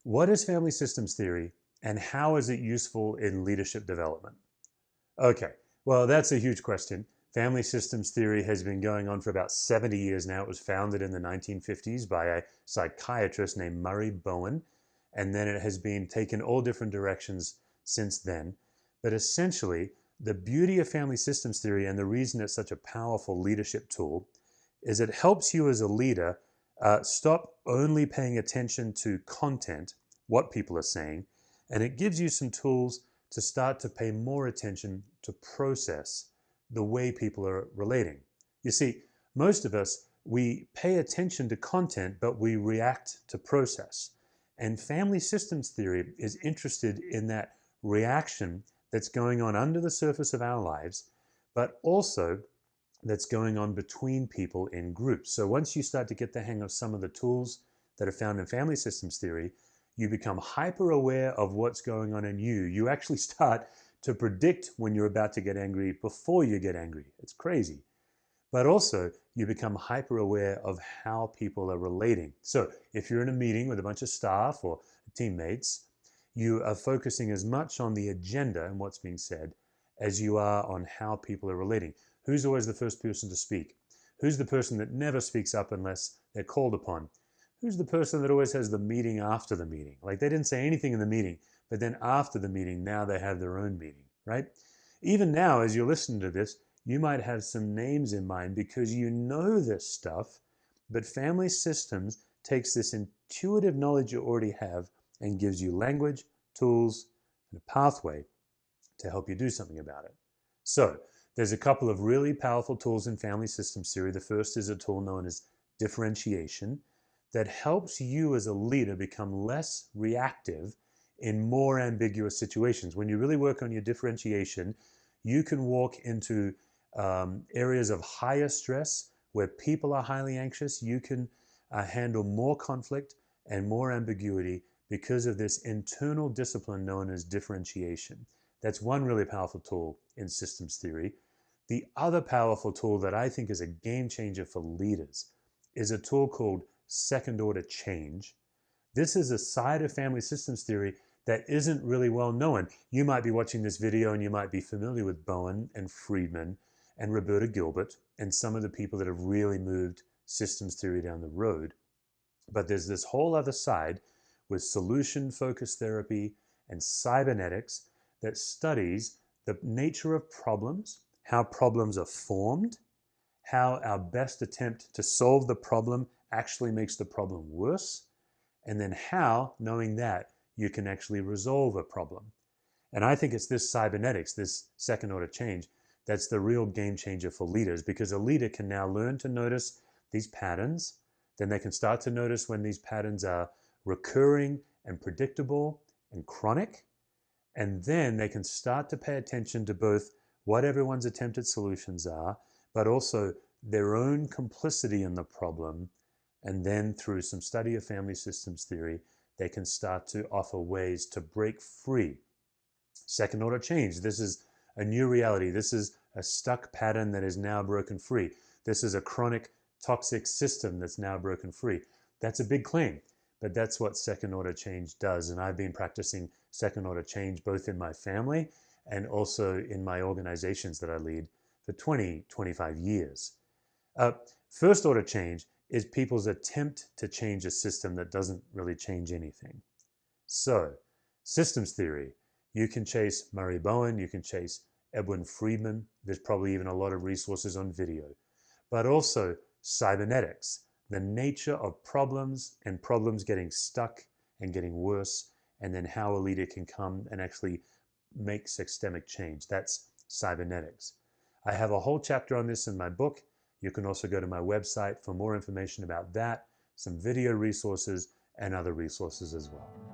What is family systems theory and how is it useful in leadership development? Okay, well, that's a huge question. Family systems theory has been going on for about 70 years now. It was founded in the 1950s by a psychiatrist named Murray Bowen, and then it has been taken all different directions since then. But essentially, the beauty of family systems theory and the reason it's such a powerful leadership tool is it helps you as a leader stop only paying attention to content, what people are saying, and it gives you some tools to start to pay more attention to process the way people are relating. You see, most of us, we pay attention to content, but we react to process. And family systems theory is interested in that reaction that's going on under the surface of our lives, but also that's going on between people in groups. So once you start to get the hang of some of the tools that are found in family systems theory, you become hyper aware of what's going on in you. You actually start to predict when you're about to get angry before you get angry. It's crazy. But also, you become hyper aware of how people are relating. So if you're in a meeting with a bunch of staff or teammates, you are focusing as much on the agenda and what's being said as you are on how people are relating. Who's always the first person to speak? Who's the person that never speaks up unless they're called upon? Who's the person that always has the meeting after the meeting? Like they didn't say anything in the meeting, but then after the meeting, now they have their own meeting, right? Even now, as you're listening to this, you might have some names in mind because you know this stuff, but family systems takes this intuitive knowledge you already have and gives you language, tools, and a pathway to help you do something about it. So there's a couple of really powerful tools in family systems theory. The first is a tool known as differentiation that helps you as a leader become less reactive in more ambiguous situations. When you really work on your differentiation, you can walk into areas of higher stress where people are highly anxious. You can handle more conflict and more ambiguity because of this internal discipline known as differentiation. That's one really powerful tool in systems theory. The other powerful tool that I think is a game changer for leaders is a tool called second order change. This is a side of family systems theory that isn't really well known. You might be watching this video and you might be familiar with Bowen and Friedman and Roberta Gilbert and some of the people that have really moved systems theory down the road. But there's this whole other side with solution-focused therapy and cybernetics that studies the nature of problems, how problems are formed, how our best attempt to solve the problem actually makes the problem worse, and then how, knowing that, you can actually resolve a problem. And I think it's this cybernetics, this second order change, that's the real game changer for leaders, because a leader can now learn to notice these patterns. Then they can start to notice when these patterns are recurring and predictable and chronic. And then they can start to pay attention to both what everyone's attempted solutions are, but also their own complicity in the problem. And then through some study of family systems theory, they can start to offer ways to break free. Second order change. This is a new reality. This is a stuck pattern that is now broken free. This is a chronic toxic system that's now broken free. That's a big claim, but that's what second order change does. And I've been practicing second order change both in my family and also in my organizations that I lead for 20, 25 years. First order change is people's attempt to change a system that doesn't really change anything. So, systems theory, you can chase Murray Bowen, you can chase Edwin Friedman. There's probably even a lot of resources on video. But also cybernetics, the nature of problems and problems getting stuck and getting worse, and then how a leader can come and actually make systemic change. That's cybernetics. I have a whole chapter on this in my book. You can also go to my website for more information about that, some video resources, and other resources as well.